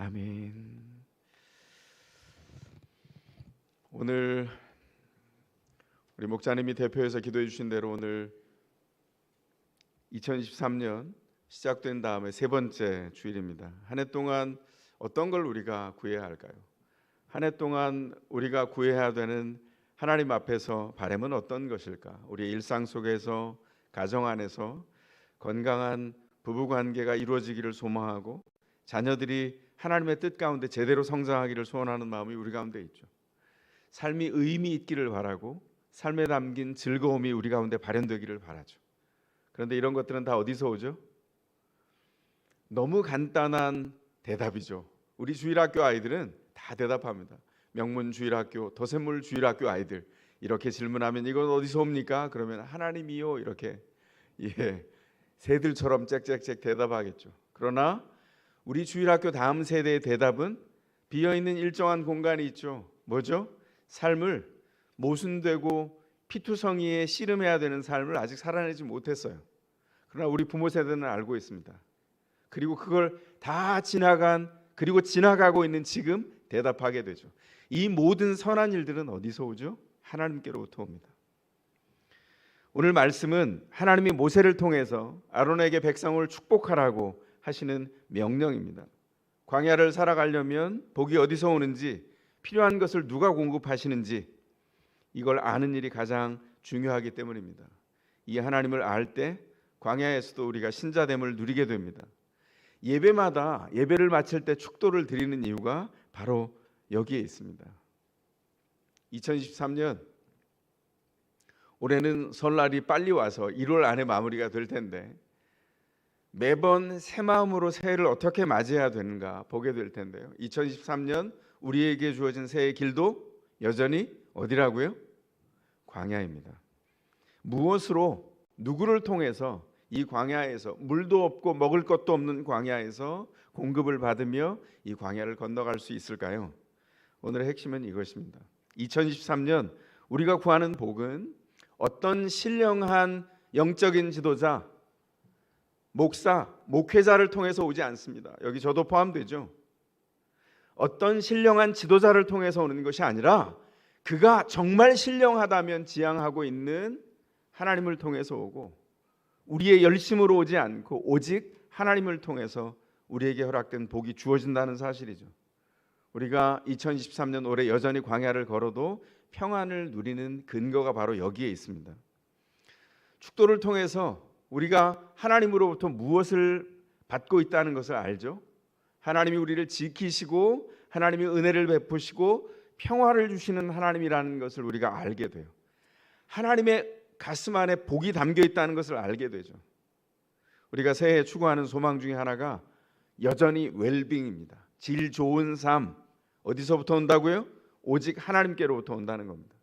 아멘. 오늘 우리 목사님이 대표해서 기도해 주신 대로 오늘 2023년 시작된 다음에 세 번째 주일입니다. 한 해 동안 어떤 걸 우리가 구해야 할까요? 한 해 동안 우리가 구해야 되는 하나님 앞에서 바람은 어떤 것일까? 우리의 일상 속에서, 가정 안에서 건강한 부부관계가 이루어지기를 소망하고 자녀들이 하나님의 뜻 가운데 제대로 성장하기를 소원하는 마음이 우리 가운데 있죠. 삶이 의미 있기를 바라고 삶에 담긴 즐거움이 우리 가운데 발현되기를 바라죠. 그런데 이런 것들은 다 어디서 오죠? 너무 간단한 대답이죠. 우리 주일학교 아이들은 다 대답합니다. 명문 주일학교, 더샘물 주일학교 아이들 이렇게 질문하면 이건 어디서 옵니까? 그러면 하나님이요 이렇게 새들처럼 짹짹짹 대답하겠죠. 그러나 우리 주일학교 다음 세대의 대답은 비어있는 일정한 공간이 있죠. 뭐죠? 삶을 모순되고 피투성이에 씨름해야 되는 삶을 아직 살아내지 못했어요. 그러나 우리 부모 세대는 알고 있습니다. 그리고 그걸 다 그리고 지나가고 있는 지금 대답하게 되죠. 이 모든 선한 일들은 어디서 오죠? 하나님께로부터 옵니다. 오늘 말씀은 하나님이 모세를 통해서 아론에게 백성을 축복하라고 하시는 명령입니다. 광야를 살아가려면 복이 어디서 오는지, 필요한 것을 누가 공급하시는지 이걸 아는 일이 가장 중요하기 때문입니다. 이 하나님을 알 때 광야에서도 우리가 신자됨을 누리게 됩니다. 예배마다 예배를 마칠 때 축도를 드리는 이유가 바로 여기에 있습니다. 2023년 올해는 설날이 빨리 와서 1월 안에 마무리가 될 텐데 매번 새 마음으로 새해를 어떻게 맞이해야 되는가 보게 될 텐데요. 2023년 우리에게 주어진 새해의 길도 여전히 어디라고요? 광야입니다. 무엇으로, 누구를 통해서 이 광야에서, 물도 없고 먹을 것도 없는 광야에서 공급을 받으며 이 광야를 건너갈 수 있을까요? 오늘의 핵심은 이것입니다. 2023년 우리가 구하는 복은 어떤 신령한 영적인 지도자, 목사, 목회자를 통해서 오지 않습니다. 여기 저도 포함되죠. 어떤 신령한 지도자를 통해서 오는 것이 아니라 그가 정말 신령하다면 지향하고 있는 하나님을 통해서 오고, 우리의 열심으로 오지 않고 오직 하나님을 통해서 우리에게 허락된 복이 주어진다는 사실이죠. 우리가 2023년 올해 여전히 광야를 걸어도 평안을 누리는 근거가 바로 여기에 있습니다. 축도를 통해서 우리가 하나님으로부터 무엇을 받고 있다는 것을 알죠. 하나님이 우리를 지키시고 하나님이 은혜를 베푸시고 평화를 주시는 하나님이라는 것을 우리가 알게 돼요. 하나님의 가슴 안에 복이 담겨 있다는 것을 알게 되죠. 우리가 새해에 추구하는 소망 중에 하나가 여전히 웰빙입니다. 질 좋은 삶. 어디서부터 온다고요? 오직 하나님께로부터 온다는 겁니다.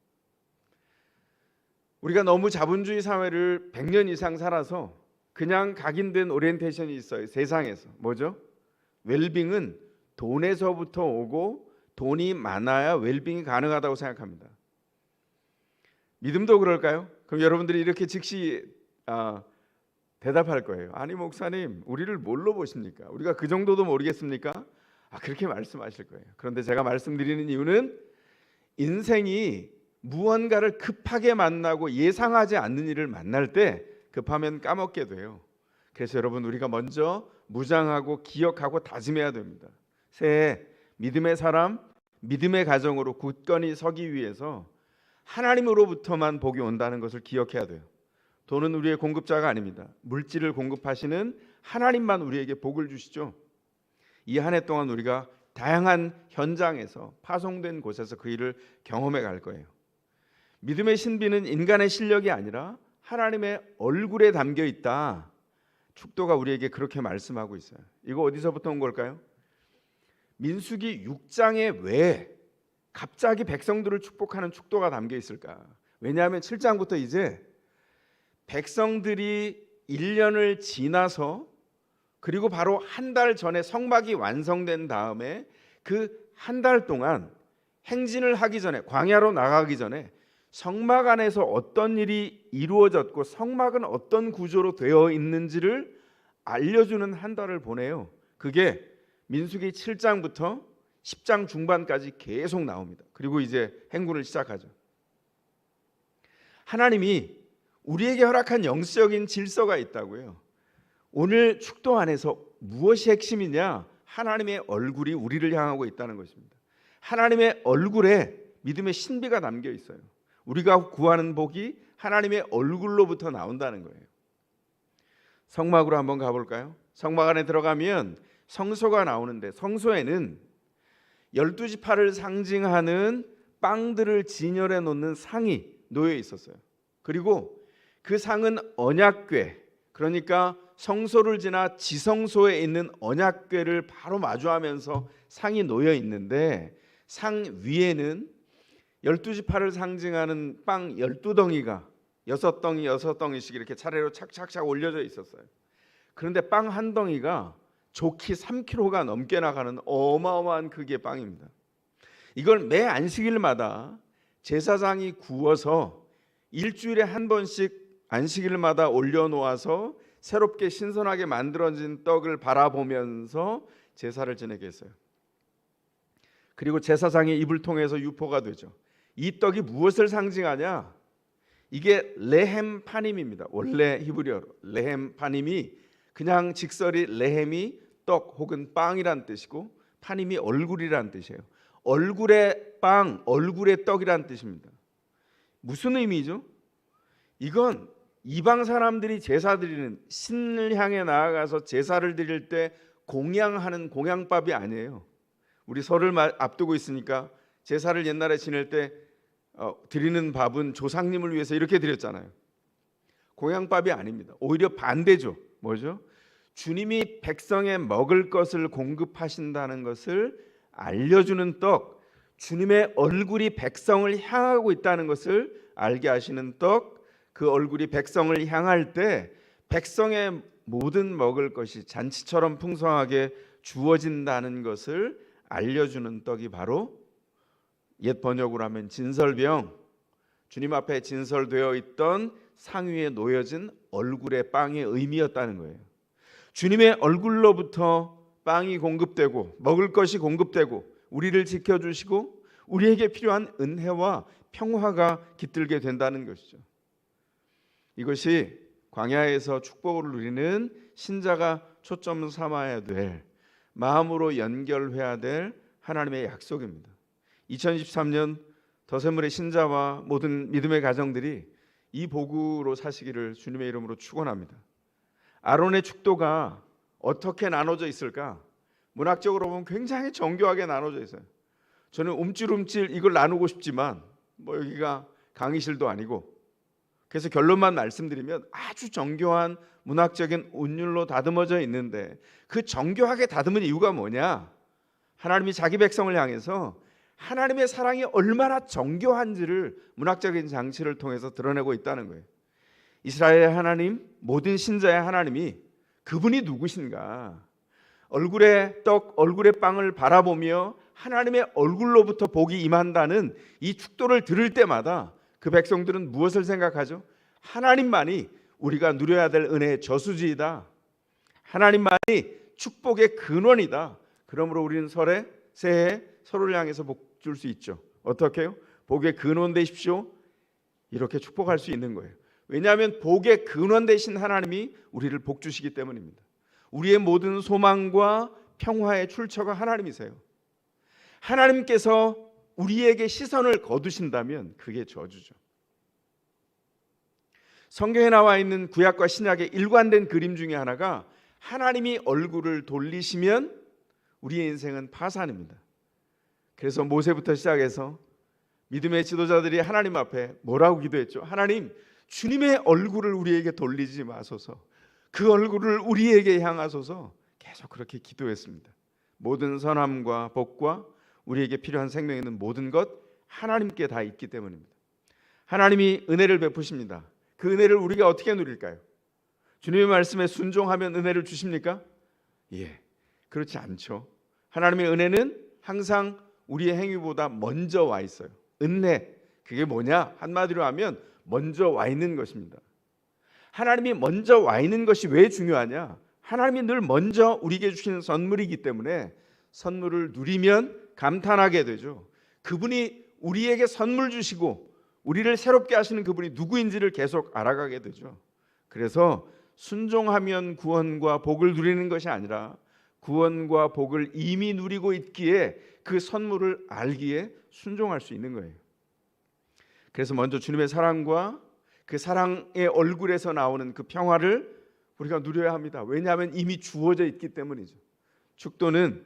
우리가 너무 자본주의 사회를 100년 이상 살아서 그냥 각인된 오리엔테이션이 있어요. 세상에서. 뭐죠? 웰빙은 돈에서부터 오고 돈이 많아야 웰빙이 가능하다고 생각합니다. 믿음도 그럴까요? 그럼 여러분들이 이렇게 즉시 대답할 거예요. 아니 목사님, 우리를 뭘로 보십니까? 우리가 그 정도도 모르겠습니까? 그렇게 말씀하실 거예요. 그런데 제가 말씀드리는 이유는 인생이 무언가를 급하게 만나고 예상하지 않는 일을 만날 때 급하면 까먹게 돼요. 그래서 여러분, 우리가 먼저 무장하고 기억하고 다짐해야 됩니다. 새해 믿음의 사람, 믿음의 가정으로 굳건히 서기 위해서 하나님으로부터만 복이 온다는 것을 기억해야 돼요. 돈은 우리의 공급자가 아닙니다. 물질을 공급하시는 하나님만 우리에게 복을 주시죠. 이 한 해 동안 우리가 다양한 현장에서, 파송된 곳에서 그 일을 경험해 갈 거예요. 믿음의 신비는 인간의 실력이 아니라 하나님의 얼굴에 담겨 있다. 축도가 우리에게 그렇게 말씀하고 있어요. 이거 어디서부터 온 걸까요? 민수기 6장에 왜 갑자기 백성들을 축복하는 축도가 담겨 있을까? 왜냐하면 7장부터 이제 백성들이 1년을 지나서, 그리고 바로 한 달 전에 성막이 완성된 다음에 그 한 달 동안 행진을 하기 전에, 광야로 나가기 전에 성막 안에서 어떤 일이 이루어졌고 성막은 어떤 구조로 되어 있는지를 알려주는 한 달을 보내요. 그게 민수기 7장부터 10장 중반까지 계속 나옵니다. 그리고 이제 행군을 시작하죠. 하나님이 우리에게 허락한 영적인 질서가 있다고요. 오늘 축도 안에서 무엇이 핵심이냐? 하나님의 얼굴이 우리를 향하고 있다는 것입니다. 하나님의 얼굴에 믿음의 신비가 담겨 있어요. 우리가 구하는 복이 하나님의 얼굴로부터 나온다는 거예요. 성막으로 한번 가볼까요? 성막 안에 들어가면 성소가 나오는데 성소에는 12지파를 상징하는 빵들을 진열해 놓는 상이 놓여 있었어요. 그리고 그 상은 언약궤, 그러니까 성소를 지나 지성소에 있는 언약궤를 바로 마주하면서 상이 놓여 있는데 상 위에는 12지파를 상징하는 빵 12덩이가 6덩이 6덩이씩 이렇게 차례로 착착착 올려져 있었어요. 그런데 빵 한 덩이가 좋기 3kg가 넘게 나가는 어마어마한 크기의 빵입니다. 이걸 매 안식일마다 제사장이 구워서 일주일에 한 번씩 안식일마다 올려놓아서 새롭게 신선하게 만들어진 떡을 바라보면서 제사를 지내게 했어요. 그리고 제사장의 입을 통해서 유포가 되죠. 이 떡이 무엇을 상징하냐? 이게 레헴 파님입니다. 원래 히브리어로 레헴 파님이 그냥 직설이 레헴이 떡 혹은 빵이란 뜻이고 파님이 얼굴이란 뜻이에요. 얼굴의 빵, 얼굴의 떡이란 뜻입니다. 무슨 의미죠? 이건 이방 사람들이 제사 드리는, 신을 향해 나아가서 제사를 드릴 때 공양하는 공양밥이 아니에요. 우리 설을 앞두고 있으니까 제사를 옛날에 지낼 때 드리는 밥은 조상님을 위해서 이렇게 드렸잖아요. 공양밥이 아닙니다. 오히려 반대죠. 뭐죠? 주님이 백성에 먹을 것을 공급하신다는 것을 알려주는 떡, 주님의 얼굴이 백성을 향하고 있다는 것을 알게 하시는 떡, 그 얼굴이 백성을 향할 때 백성의 모든 먹을 것이 잔치처럼 풍성하게 주어진다는 것을 알려주는 떡이 바로 옛 번역으로 하면 진설병, 주님 앞에 진설되어 있던 상 위에 놓여진 얼굴의 빵의 의미였다는 거예요. 주님의 얼굴로부터 빵이 공급되고 먹을 것이 공급되고 우리를 지켜주시고 우리에게 필요한 은혜와 평화가 깃들게 된다는 것이죠. 이것이 광야에서 축복을 누리는 신자가 초점 삼아야 될, 마음으로 연결해야 될 하나님의 약속입니다. 2023년 더샘물의 신자와 모든 믿음의 가정들이 이 복으로 사시기를 주님의 이름으로 축원합니다. 아론의 축도가 어떻게 나눠져 있을까? 문학적으로 보면 굉장히 정교하게 나눠져 있어요. 저는 움찔움찔 이걸 나누고 싶지만 여기가 강의실도 아니고, 그래서 결론만 말씀드리면 아주 정교한 문학적인 운율로 다듬어져 있는데, 그 정교하게 다듬은 이유가 뭐냐? 하나님이 자기 백성을 향해서 하나님의 사랑이 얼마나 정교한지를 문학적인 장치를 통해서 드러내고 있다는 거예요. 이스라엘의 하나님, 모든 신자의 하나님이 그분이 누구신가? 얼굴의 떡, 얼굴의 빵을 바라보며 하나님의 얼굴로부터 복이 임한다는 이 축도를 들을 때마다 그 백성들은 무엇을 생각하죠? 하나님만이 우리가 누려야 될 은혜의 저수지이다. 하나님만이 축복의 근원이다. 그러므로 우리는 새해 서로를 향해서 복 줄 수 있죠. 어떻게요? 복의 근원 되십시오. 이렇게 축복할 수 있는 거예요. 왜냐하면 복의 근원 되신 하나님이 우리를 복 주시기 때문입니다. 우리의 모든 소망과 평화의 출처가 하나님이세요. 하나님께서 우리에게 시선을 거두신다면 그게 저주죠. 성경에 나와 있는 구약과 신약의 일관된 그림 중에 하나가 하나님이 얼굴을 돌리시면 우리의 인생은 파산입니다. 그래서 모세부터 시작해서 믿음의 지도자들이 하나님 앞에 뭐라고 기도했죠? 하나님, 주님의 얼굴을 우리에게 돌리지 마소서. 그 얼굴을 우리에게 향하소서. 계속 그렇게 기도했습니다. 모든 선함과 복과 우리에게 필요한 생명에 있는 모든 것 하나님께 다 있기 때문입니다. 하나님이 은혜를 베푸십니다. 그 은혜를 우리가 어떻게 누릴까요? 주님의 말씀에 순종하면 은혜를 주십니까? 예, 그렇지 않죠. 하나님의 은혜는 항상 우리의 행위보다 먼저 와 있어요. 은혜, 그게 뭐냐? 한마디로 하면 먼저 와 있는 것입니다. 하나님이 먼저 와 있는 것이 왜 중요하냐? 하나님이 늘 먼저 우리에게 주시는 선물이기 때문에 선물을 누리면 감탄하게 되죠. 그분이 우리에게 선물 주시고 우리를 새롭게 하시는 그분이 누구인지를 계속 알아가게 되죠. 그래서 순종하면 구원과 복을 누리는 것이 아니라 구원과 복을 이미 누리고 있기에 그 선물을 알기에 순종할 수 있는 거예요. 그래서 먼저 주님의 사랑과 그 사랑의 얼굴에서 나오는 그 평화를 우리가 누려야 합니다. 왜냐하면 이미 주어져 있기 때문이죠. 축도는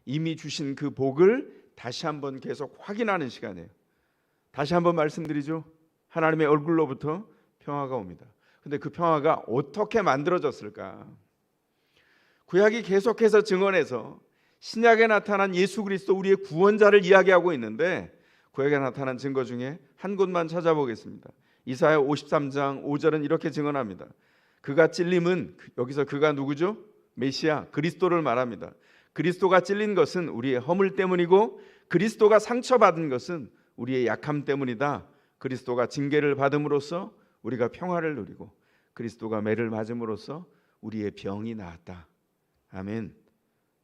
이미 주신 그 복을 다시 한번 계속 확인하는 시간이에요. 다시 한번 말씀드리죠. 하나님의 얼굴로부터 평화가 옵니다. 근데 그 평화가 어떻게 만들어졌을까? 구약이 계속해서 증언해서 신약에 나타난 예수 그리스도 우리의 구원자를 이야기하고 있는데 구약에 나타난 증거 중에 한 곳만 찾아보겠습니다. 이사야 53장 5절은 이렇게 증언합니다. 그가 찔림은, 여기서 그가 누구죠? 메시아 그리스도를 말합니다. 그리스도가 찔린 것은 우리의 허물 때문이고 그리스도가 상처받은 것은 우리의 약함 때문이다. 그리스도가 징계를 받음으로써 우리가 평화를 누리고 그리스도가 매를 맞음으로써 우리의 병이 나았다. 아멘.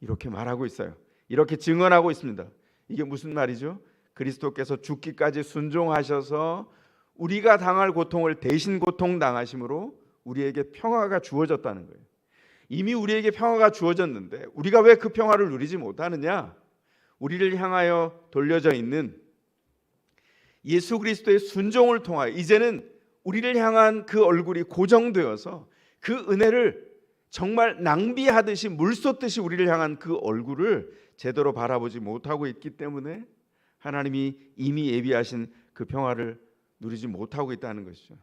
이렇게 말하고 있어요. 이렇게 증언하고 있습니다. 이게 무슨 말이죠? 그리스도께서 죽기까지 순종하셔서 우리가 당할 고통을 대신 고통당하심으로 우리에게 평화가 주어졌다는 거예요. 이미 우리에게 평화가 주어졌는데 우리가 왜 그 평화를 누리지 못하느냐? 우리를 향하여 돌려져 있는 예수 그리스도의 순종을 통하여 이제는 우리를 향한 그 얼굴이 고정되어서 그 은혜를 정말 낭비하듯이 물 쏟듯이 우리를 향한 그 얼굴을 제대로 바라보지 못하고 있기 때문에 하나님이 이미 예비하신 그 평화를 누리지 못하고 있다는 것이죠.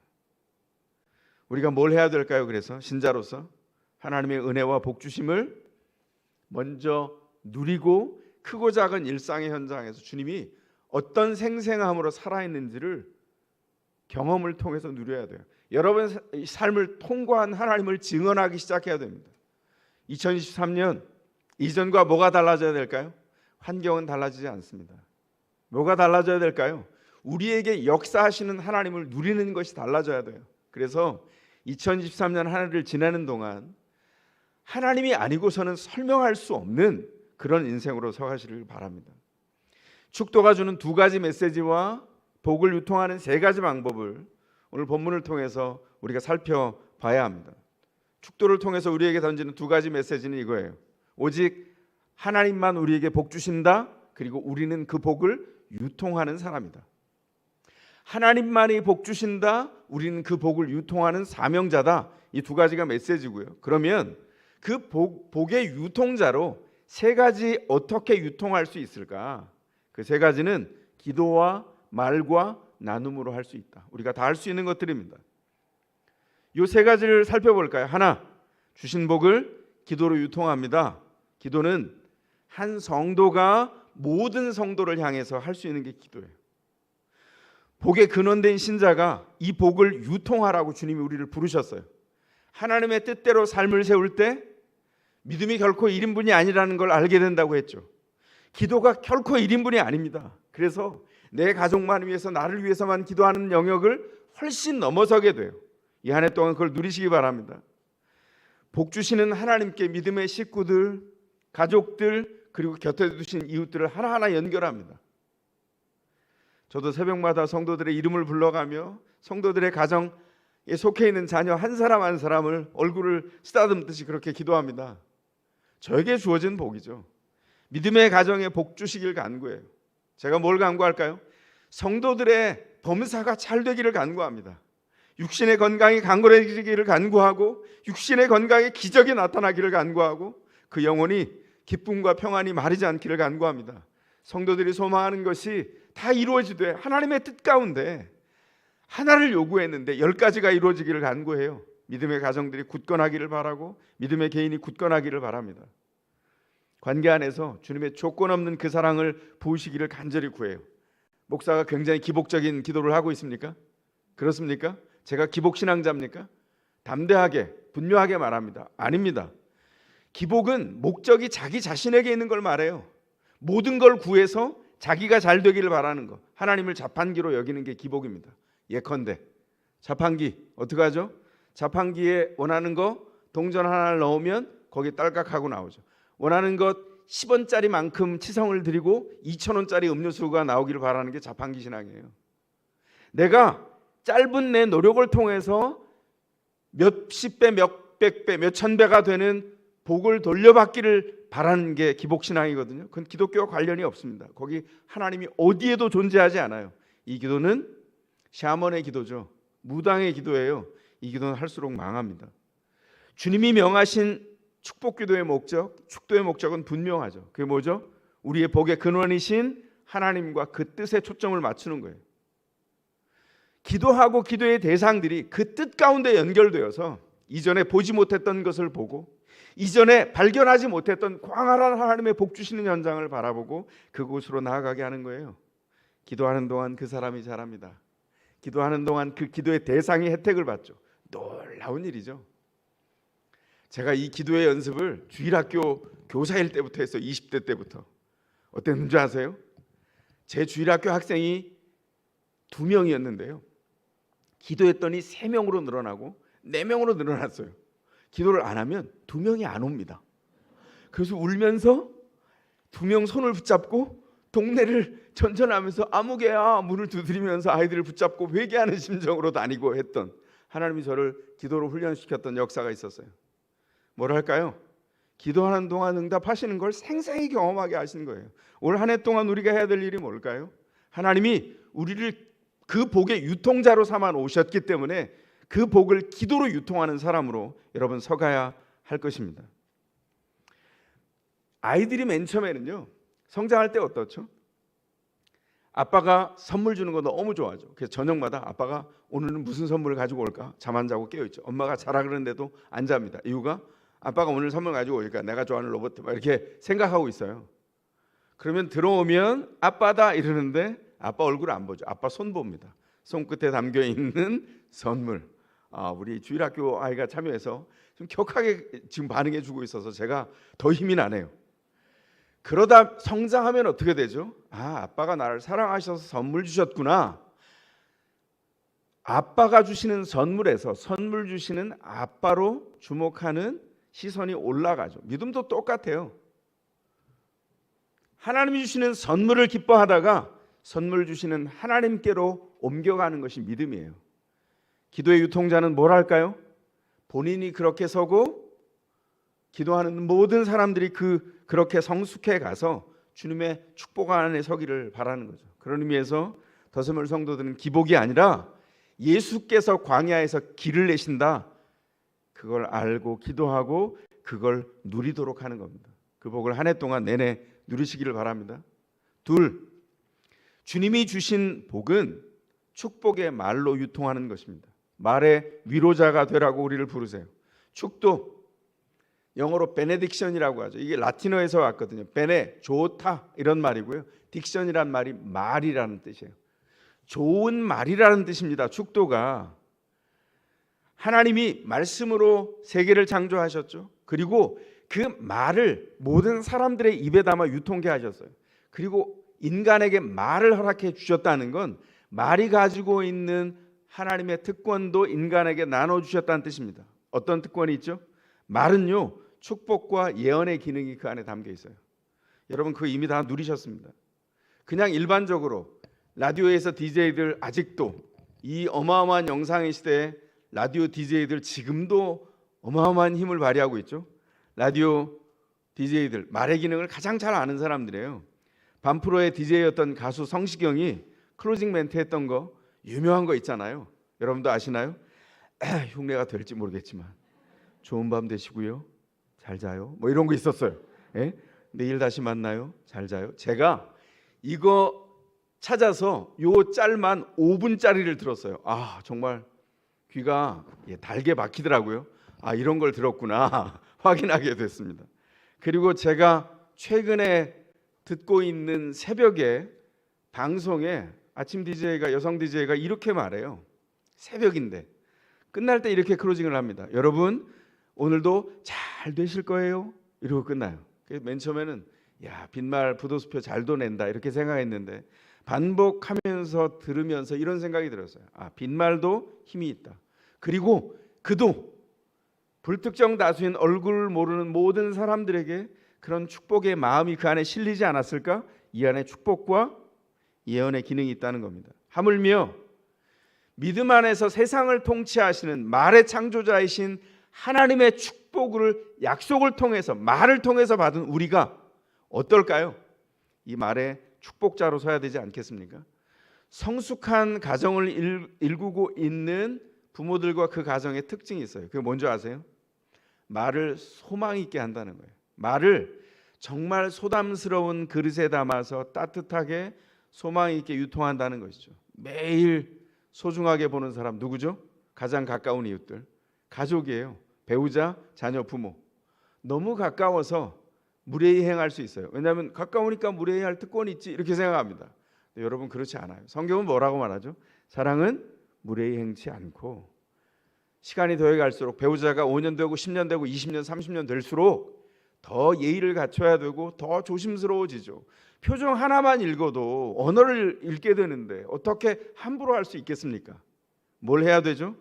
우리가 뭘 해야 될까요? 그래서 신자로서 하나님의 은혜와 복 주심을 먼저 누리고 크고 작은 일상의 현장에서 주님이 어떤 생생함으로 살아있는지를 경험을 통해서 누려야 돼요. 여러분 삶을 통과한 하나님을 증언하기 시작해야 됩니다. 2023년 이전과 뭐가 달라져야 될까요? 환경은 달라지지 않습니다. 뭐가 달라져야 될까요? 우리에게 역사하시는 하나님을 누리는 것이 달라져야 돼요. 그래서 2023년 한 해를 지내는 동안 하나님이 아니고서는 설명할 수 없는 그런 인생으로 서가시길 바랍니다. 축도가 주는 두 가지 메시지와 복을 유통하는 세 가지 방법을 오늘 본문을 통해서 우리가 살펴봐야 합니다. 축도를 통해서 우리에게 던지는 두 가지 메시지는 이거예요. 오직 하나님만 우리에게 복 주신다. 그리고 우리는 그 복을 유통하는 사람이다. 하나님만이 복 주신다. 우리는 그 복을 유통하는 사명자다. 이 두 가지가 메시지고요. 그러면 그 복의 유통자로 세 가지 어떻게 유통할 수 있을까? 그 세 가지는 기도와 말과 나눔으로 할 수 있다. 우리가 다 할 수 있는 것들입니다. 이 세 가지를 살펴볼까요? 하나, 주신 복을 기도로 유통합니다. 기도는 한 성도가 모든 성도를 향해서 할 수 있는 게 기도예요. 복의 근원된 신자가 이 복을 유통하라고 주님이 우리를 부르셨어요. 하나님의 뜻대로 삶을 세울 때 믿음이 결코 1인분이 아니라는 걸 알게 된다고 했죠. 기도가 결코 1인분이 아닙니다. 그래서 내 가족만 위해서 나를 위해서만 기도하는 영역을 훨씬 넘어서게 돼요. 이 한 해 동안 그걸 누리시기 바랍니다. 복 주시는 하나님께 믿음의 식구들, 가족들, 그리고 곁에 두신 이웃들을 하나하나 연결합니다. 저도 새벽마다 성도들의 이름을 불러가며 성도들의 가정에 속해 있는 자녀 한 사람 한 사람을 얼굴을 쓰다듬듯이 그렇게 기도합니다. 저에게 주어진 복이죠. 믿음의 가정에 복 주시길 간구해요. 제가 뭘 간구할까요? 성도들의 범사가 잘 되기를 간구합니다. 육신의 건강이 강건해지기를 간구하고 육신의 건강에 기적이 나타나기를 간구하고 그 영혼이 기쁨과 평안이 마르지 않기를 간구합니다. 성도들이 소망하는 것이 다 이루어지되 하나님의 뜻 가운데 하나를 요구했는데 10가지가 이루어지기를 간구해요. 믿음의 가정들이 굳건하기를 바라고 믿음의 개인이 굳건하기를 바랍니다. 관계 안에서 주님의 조건 없는 그 사랑을 부으시기를 간절히 구해요. 목사가 굉장히 기복적인 기도를 하고 있습니까? 그렇습니까? 제가 기복신앙자입니까? 담대하게 분명하게 말합니다. 아닙니다. 기복은 목적이 자기 자신에게 있는 걸 말해요. 모든 걸 구해서 자기가 잘 되기를 바라는 것, 하나님을 자판기로 여기는 게 기복입니다. 예컨대 자판기 어떻게 하죠? 자판기에 원하는 거 동전 하나를 넣으면 거기에 딸깍하고 나오죠. 원하는 것 10원짜리만큼 치성을 드리고 2,000원짜리 음료수가 나오기를 바라는 게 자판기 신앙이에요. 내가 짧은 내 노력을 통해서 몇십 배, 몇백 배, 몇천 배가 되는 복을 돌려받기를 바라는 게 기복신앙이거든요. 그건 기독교와 관련이 없습니다. 거기 하나님이 어디에도 존재하지 않아요. 이 기도는 샤먼의 기도죠. 무당의 기도예요. 이 기도는 할수록 망합니다. 주님이 명하신 축복기도의 목적, 축도의 목적은 분명하죠. 그게 뭐죠? 우리의 복의 근원이신 하나님과 그 뜻에 초점을 맞추는 거예요. 기도하고 기도의 대상들이 그 뜻 가운데 연결되어서 이전에 보지 못했던 것을 보고 이전에 발견하지 못했던 광활한 하나님의 복 주시는 현장을 바라보고 그곳으로 나아가게 하는 거예요. 기도하는 동안 그 사람이 자랍니다. 기도하는 동안 그 기도의 대상이 혜택을 받죠. 놀라운 일이죠. 제가 이 기도의 연습을 주일학교 교사일 때부터 했어요. 20대 때부터. 어땠는지 아세요? 제 주일학교 학생이 2명이었는데요. 기도했더니 3명으로 늘어나고 4명으로 늘어났어요. 기도를 안 하면 2명이 안 옵니다. 그래서 울면서 2명 손을 붙잡고 동네를 전전하면서 아무개야 문을 두드리면서 아이들을 붙잡고 회개하는 심정으로 다니고 했던, 하나님이 저를 기도로 훈련시켰던 역사가 있었어요. 뭐랄까요? 기도하는 동안 응답하시는 걸 생생히 경험하게 하시는 거예요. 올 한 해 동안 우리가 해야 될 일이 뭘까요? 하나님이 우리를 그 복의 유통자로 삼아 놓으셨기 때문에 그 복을 기도로 유통하는 사람으로 여러분 서가야 할 것입니다. 아이들이 맨 처음에는요, 성장할 때 어떻죠? 아빠가 선물 주는 거 너무 좋아하죠. 그래서 저녁마다 아빠가 오늘은 무슨 선물을 가지고 올까? 잠 안 자고 깨어있죠. 엄마가 자라 그러는데도 안 잡니다. 이유가 아빠가 오늘 선물 가지고 오니까 내가 좋아하는 로봇 막 이렇게 생각하고 있어요. 그러면 들어오면 아빠다 이러는데 아빠 얼굴 안 보죠. 아빠 손 봅니다. 손끝에 담겨 있는 선물. 우리 주일학교 아이가 참여해서 좀 격하게 지금 반응해 주고 있어서 제가 더 힘이 나네요. 그러다 성장하면 어떻게 되죠? 아빠가 나를 사랑하셔서 선물 주셨구나. 아빠가 주시는 선물에서 선물 주시는 아빠로 주목하는 시선이 올라가죠. 믿음도 똑같아요. 하나님이 주시는 선물을 기뻐하다가 선물 주시는 하나님께로 옮겨가는 것이 믿음이에요. 기도의 유통자는 뭘 할까요? 본인이 그렇게 서고 기도하는 모든 사람들이 그렇게 성숙해 가서 주님의 축복 안에 서기를 바라는 거죠. 그런 의미에서 더스몰 성도들은 기복이 아니라 예수께서 광야에서 길을 내신다, 그걸 알고 기도하고 그걸 누리도록 하는 겁니다. 그 복을 한 해 동안 내내 누리시기를 바랍니다. 둘, 주님이 주신 복은 축복의 말로 유통하는 것입니다. 말의 위로자가 되라고 우리를 부르세요. 축도, 영어로 베네딕션이라고 하죠. 이게 라틴어에서 왔거든요. 베네, 좋다 이런 말이고요. 딕션이란 말이 말이라는 뜻이에요. 좋은 말이라는 뜻입니다. 축도가 하나님이 말씀으로 세계를 창조하셨죠. 그리고 그 말을 모든 사람들의 입에 담아 유통케 하셨어요. 그리고 인간에게 말을 허락해 주셨다는 건 말이 가지고 있는 하나님의 특권도 인간에게 나눠주셨다는 뜻입니다. 어떤 특권이 있죠? 말은요, 축복과 예언의 기능이 그 안에 담겨 있어요. 여러분 그거 이미 다 누리셨습니다. 그냥 일반적으로 라디오에서 DJ들, 아직도 이 어마어마한 영상의 시대에 라디오 DJ들 지금도 어마어마한 힘을 발휘하고 있죠. 라디오 DJ들 말의 기능을 가장 잘 아는 사람들이에요. 반프로의 DJ였던 가수 성시경이 클로징 멘트 했던 거 유명한 거 있잖아요. 여러분도 아시나요? 흉내가 될지 모르겠지만 좋은 밤 되시고요, 잘 자요, 뭐 이런 거 있었어요. 내일 다시 만나요, 잘 자요. 제가 이거 찾아서 요 짤만 5분짜리를 들었어요. 정말 귀가 달게 막히더라고요. 이런 걸 들었구나 확인하게 됐습니다. 그리고 제가 최근에 듣고 있는 새벽에 방송에 아침 DJ가, 여성 DJ가 이렇게 말해요. 새벽인데 끝날 때 이렇게 클로징을 합니다. 여러분 오늘도 잘 되실 거예요, 이러고 끝나요. 맨 처음에는 빈말 부도수표 잘도 낸다 이렇게 생각했는데 반복하면서 들으면서 이런 생각이 들었어요. 빈말도 힘이 있다. 그리고 그도 불특정 다수인 얼굴 모르는 모든 사람들에게 그런 축복의 마음이 그 안에 실리지 않았을까? 이 안에 축복과 예언의 기능이 있다는 겁니다. 하물며 믿음 안에서 세상을 통치하시는 말의 창조자이신 하나님의 축복을 약속을 통해서 말을 통해서 받은 우리가 어떨까요? 이 말의 축복자로 서야 되지 않겠습니까? 성숙한 가정을 일구고 있는 부모들과 그 가정의 특징이 있어요. 그게 뭔지 아세요? 말을 소망 있게 한다는 거예요. 말을 정말 소담스러운 그릇에 담아서 따뜻하게 소망 있게 유통한다는 것이죠. 매일 소중하게 보는 사람 누구죠? 가장 가까운 이웃들, 가족이에요. 배우자, 자녀, 부모. 너무 가까워서 무례행할 수 있어요. 왜냐하면 가까우니까 무례할 특권이 있지 이렇게 생각합니다. 여러분 그렇지 않아요. 성경은 뭐라고 말하죠? 사랑은 무례히 행치 않고. 시간이 더해갈수록 배우자가 5년 되고 10년 되고 20년 30년 될수록 더 예의를 갖춰야 되고 더 조심스러워지죠. 표정 하나만 읽어도 언어를 읽게 되는데 어떻게 함부로 할 수 있겠습니까? 뭘 해야 되죠?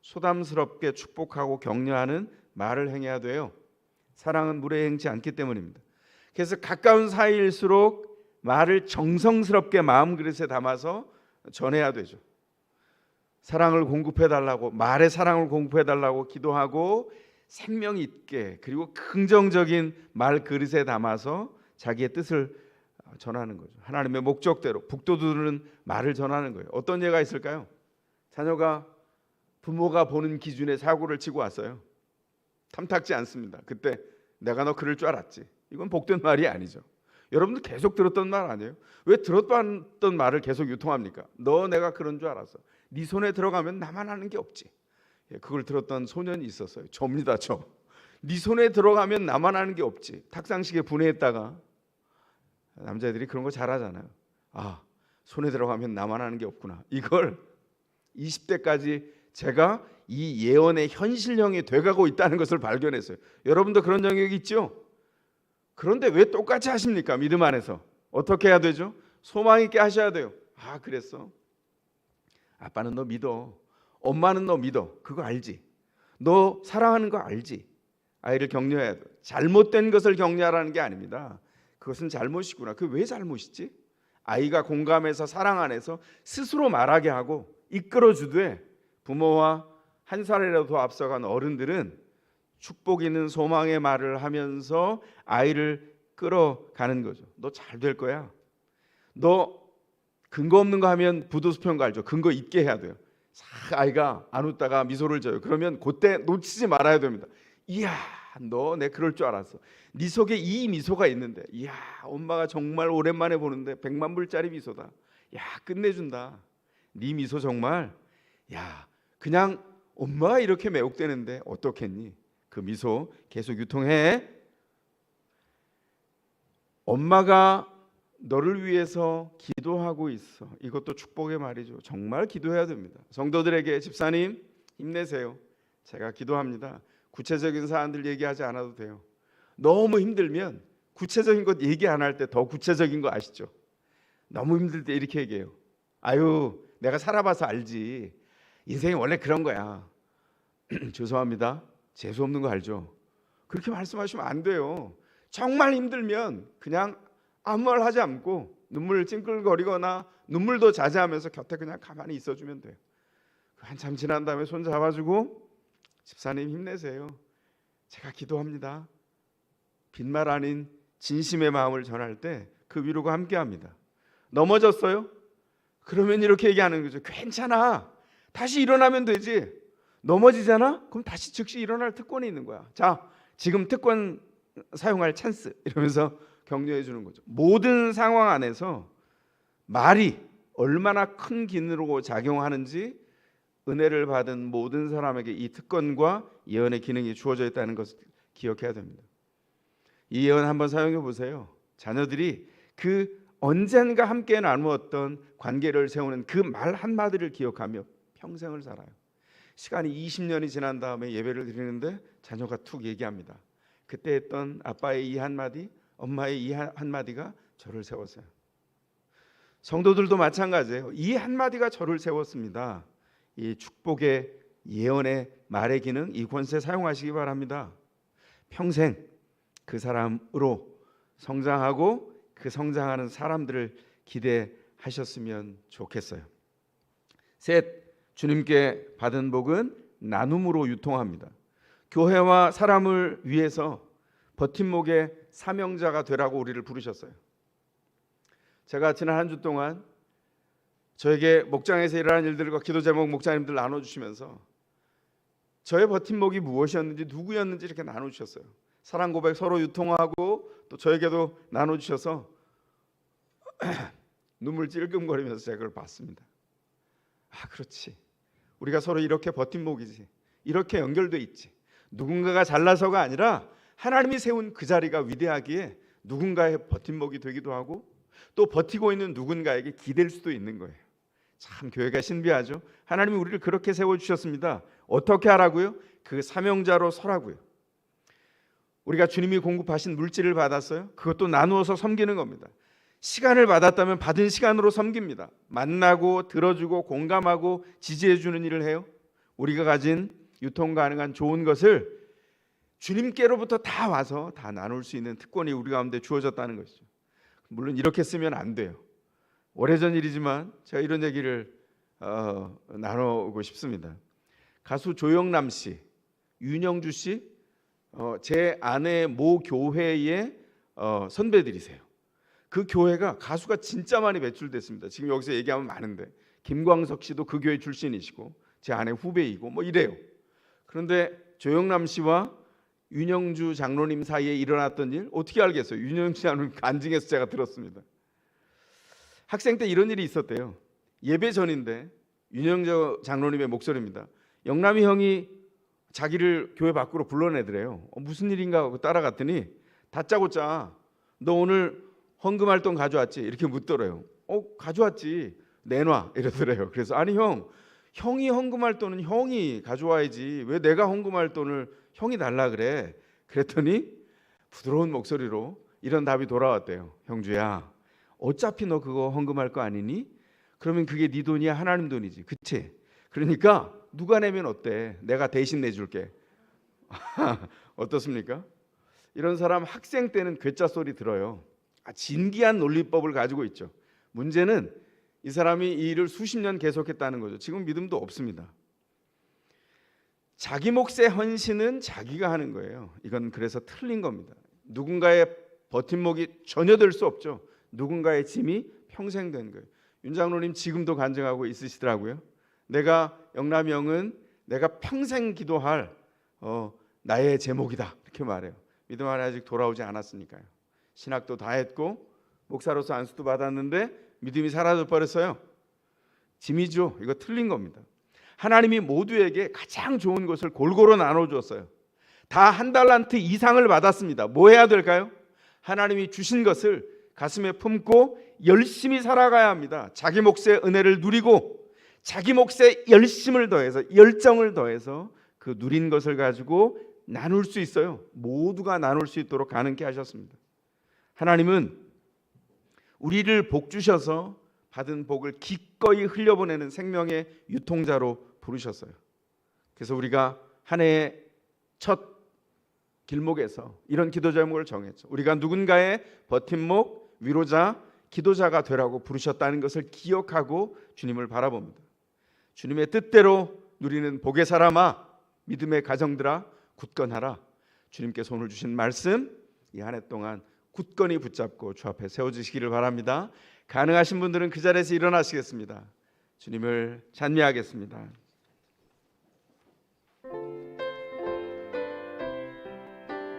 소담스럽게 축복하고 격려하는 말을 행해야 돼요. 사랑은 무례히 행치 않기 때문입니다. 그래서 가까운 사이일수록 말을 정성스럽게 마음 그릇에 담아서 전해야 되죠. 사랑을 공급해 달라고, 말의 사랑을 공급해 달라고 기도하고 생명 있게 그리고 긍정적인 말 그릇에 담아서 자기의 뜻을 전하는 거죠. 하나님의 목적대로 북돋우는 말을 전하는 거예요. 어떤 예가 있을까요? 자녀가 부모가 보는 기준에 사고를 치고 왔어요. 탐탁지 않습니다. 그때 내가 너 그럴 줄 알았지. 이건 복된 말이 아니죠. 여러분들 계속 들었던 말 아니에요? 왜 들었던 말을 계속 유통합니까? 너 내가 그런 줄 알았어. 네 손에 들어가면 나만 하는 게 없지. 그걸 들었던 소년이 있었어요. 접니다, 저. 네 손에 들어가면 나만 하는 게 없지. 탁상식에 분해했다가 남자애들이 그런 거 잘하잖아요. 아, 손에 들어가면 나만 하는 게 없구나. 이걸 20대까지 제가 이 예언의 현실형이 돼가고 있다는 것을 발견했어요. 여러분도 그런 영역이 있죠? 그런데 왜 똑같이 하십니까? 믿음 안에서 어떻게 해야 되죠? 소망 있게 하셔야 돼요. 아, 그랬어? 아빠는 너 믿어. 엄마는 너 믿어. 그거 알지? 너 사랑하는 거 알지? 아이를 격려해야 돼. 잘못된 것을 격려하라는 게 아닙니다. 그것은 잘못이구나. 그게 왜 잘못이지? 아이가 공감해서 사랑 안에서 스스로 말하게 하고 이끌어주되 부모와 한 살이라도 더 앞서간 어른들은 축복 있는 소망의 말을 하면서 아이를 끌어가는 거죠. 너 잘 될 거야. 너 근거 없는 거 하면 부도수평 거 알죠? 근거 있게 해야 돼요. 아이가 안 웃다가 미소를 져요. 그러면 그때 놓치지 말아야 됩니다. 이야, 너 내 그럴 줄 알았어. 네 속에 이 미소가 있는데, 이야, 엄마가 정말 오랜만에 보는데 100만 불짜리 미소다. 야, 끝내준다. 네 미소 정말, 야, 그냥 엄마가 이렇게 매혹되는데 어떻겠니? 그 미소 계속 유통해. 엄마가 너를 위해서 기도하고 있어. 이것도 축복의 말이죠. 정말 기도해야 됩니다. 성도들에게 집사님 힘내세요. 제가 기도합니다. 구체적인 사안들 얘기하지 않아도 돼요. 너무 힘들면 구체적인 것 얘기 안 할 때 더 구체적인 거 아시죠? 너무 힘들 때 이렇게 얘기해요. 아유, 내가 살아봐서 알지. 인생이 원래 그런 거야. 죄송합니다. 재수 없는 거 알죠? 그렇게 말씀하시면 안 돼요. 정말 힘들면 그냥 아무 말 하지 않고 눈물을 찡글거리거나 눈물도 자제하면서 곁에 그냥 가만히 있어주면 돼요. 한참 지난 다음에 손 잡아주고 집사님 힘내세요. 제가 기도합니다. 빈말 아닌 진심의 마음을 전할 때 그 위로가 함께합니다. 넘어졌어요? 그러면 이렇게 얘기하는 거죠. 괜찮아. 다시 일어나면 되지. 넘어지잖아? 그럼 다시 즉시 일어날 특권이 있는 거야. 자, 지금 특권 사용할 찬스 이러면서 격려해 주는 거죠. 모든 상황 안에서 말이 얼마나 큰 기능으로 작용하는지 은혜를 받은 모든 사람에게 이 특권과 예언의 기능이 주어져 있다는 것을 기억해야 됩니다. 이 예언 한번 사용해 보세요. 자녀들이 그 언젠가 함께 나누었던 관계를 세우는 그 말 한마디를 기억하며 평생을 살아요. 시간이 20년이 지난 다음에 예배를 드리는데 자녀가 툭 얘기합니다. 그때 했던 아빠의 이 한마디, 엄마의 이 한마디가 저를 세웠어요. 성도들도 마찬가지예요. 이 한마디가 저를 세웠습니다. 이 축복의 예언의 말의 기능, 이 권세 사용하시기 바랍니다. 평생 그 사람으로 성장하고 그 성장하는 사람들을 기대하셨으면 좋겠어요. 셋, 주님께 받은 복은 나눔으로 유통합니다. 교회와 사람을 위해서 버팀목의 사명자가 되라고 우리를 부르셨어요. 제가 지난 한 주 동안 저에게 목장에서 일어난 일들과 기도 제목 목자님들 나눠주시면서 저의 버팀목이 무엇이었는지 누구였는지 이렇게 나눠주셨어요. 사랑 고백 서로 유통하고 또 저에게도 나눠주셔서 눈물 찔끔거리면서 제가 그걸 봤습니다. 아, 그렇지. 우리가 서로 이렇게 버팀목이지. 이렇게 연결돼 있지. 누군가가 잘나서가 아니라 하나님이 세운 그 자리가 위대하기에 누군가의 버팀목이 되기도 하고 또 버티고 있는 누군가에게 기댈 수도 있는 거예요. 참 교회가 신비하죠. 하나님이 우리를 그렇게 세워주셨습니다. 어떻게 하라고요? 그 사명자로 서라고요. 우리가 주님이 공급하신 물질을 받았어요. 그것도 나누어서 섬기는 겁니다. 시간을 받았다면 받은 시간으로 섬깁니다. 만나고 들어주고 공감하고 지지해주는 일을 해요. 우리가 가진 유통 가능한 좋은 것을 주님께로부터 다 와서 다 나눌 수 있는 특권이 우리 가운데 주어졌다는 것이죠. 물론 이렇게 쓰면 안 돼요. 오래전 일이지만 제가 이런 얘기를 나누고 싶습니다. 가수 조영남 씨, 윤영주 씨, 제 아내의 모 교회의 선배들이세요. 그 교회가 가수가 진짜 많이 배출됐습니다. 지금 여기서 얘기하면 많은데 김광석 씨도 그 교회 출신이시고 제 아내 후배이고 뭐 이래요. 그런데 조영남 씨와 윤영주 장로님 사이에 일어났던 일 어떻게 알겠어요? 윤영주 장로님 간증해서 제가 들었습니다. 학생 때 이런 일이 있었대요. 예배 전인데 윤영주 장로님의 목소리입니다. 영남이 형이 자기를 교회 밖으로 불러내더래요. 무슨 일인가 하고 따라갔더니 다짜고짜 너 오늘 헌금할 돈 가져왔지? 이렇게 묻더래요. 가져왔지. 내놔 이러더래요. 그래서 아니 형이 헌금할 돈은 형이 가져와야지 왜 내가 헌금할 돈을 형이 달라 그래? 그랬더니 부드러운 목소리로 이런 답이 돌아왔대요. 형주야, 어차피 너 그거 헌금할 거 아니니? 그러면 그게 네 돈이야 하나님 돈이지, 그치? 그러니까 누가 내면 어때? 내가 대신 내줄게. 어떻습니까? 이런 사람 학생 때는 괴짜 소리 들어요. 진기한 논리법을 가지고 있죠. 문제는 이 사람이 이 일을 수십 년 계속했다는 거죠. 지금 믿음도 없습니다. 자기 몫의 헌신은 자기가 하는 거예요. 이건 그래서 틀린 겁니다. 누군가의 버팀목이 전혀 될 수 없죠. 누군가의 짐이 평생 된 거예요. 윤 장로님 지금도 간증하고 있으시더라고요. 내가 영남이 형은 내가 평생 기도할 나의 제목이다 이렇게 말해요. 믿음 안에 아직 돌아오지 않았으니까요. 신학도 다 했고 목사로서 안수도 받았는데 믿음이 사라져 버렸어요. 짐이죠. 이거 틀린 겁니다. 하나님이 모두에게 가장 좋은 것을 골고루 나눠주었어요. 다 한 달란트 이상을 받았습니다. 뭐 해야 될까요? 하나님이 주신 것을 가슴에 품고 열심히 살아가야 합니다. 자기 몫의 은혜를 누리고 자기 몫의 열심을 더해서 열정을 더해서 그 누린 것을 가지고 나눌 수 있어요. 모두가 나눌 수 있도록 가능케 하셨습니다. 하나님은 우리를 복 주셔서 받은 복을 기꺼이 흘려보내는 생명의 유통자로 부르셨어요. 그래서 우리가 한 해의 첫 길목에서 이런 기도 제목을 정했죠. 우리가 누군가의 버팀목, 위로자, 기도자가 되라고 부르셨다는 것을 기억하고 주님을 바라봅니다. 주님의 뜻대로 누리는 복의 사람아, 믿음의 가정들아 굳건하라. 주님께 손을 주신 말씀 이 한 해 동안 굳건히 붙잡고 주 앞에 세워주시기를 바랍니다. 가능하신 분들은 그 자리에서 일어나시겠습니다. 주님을 찬미하겠습니다.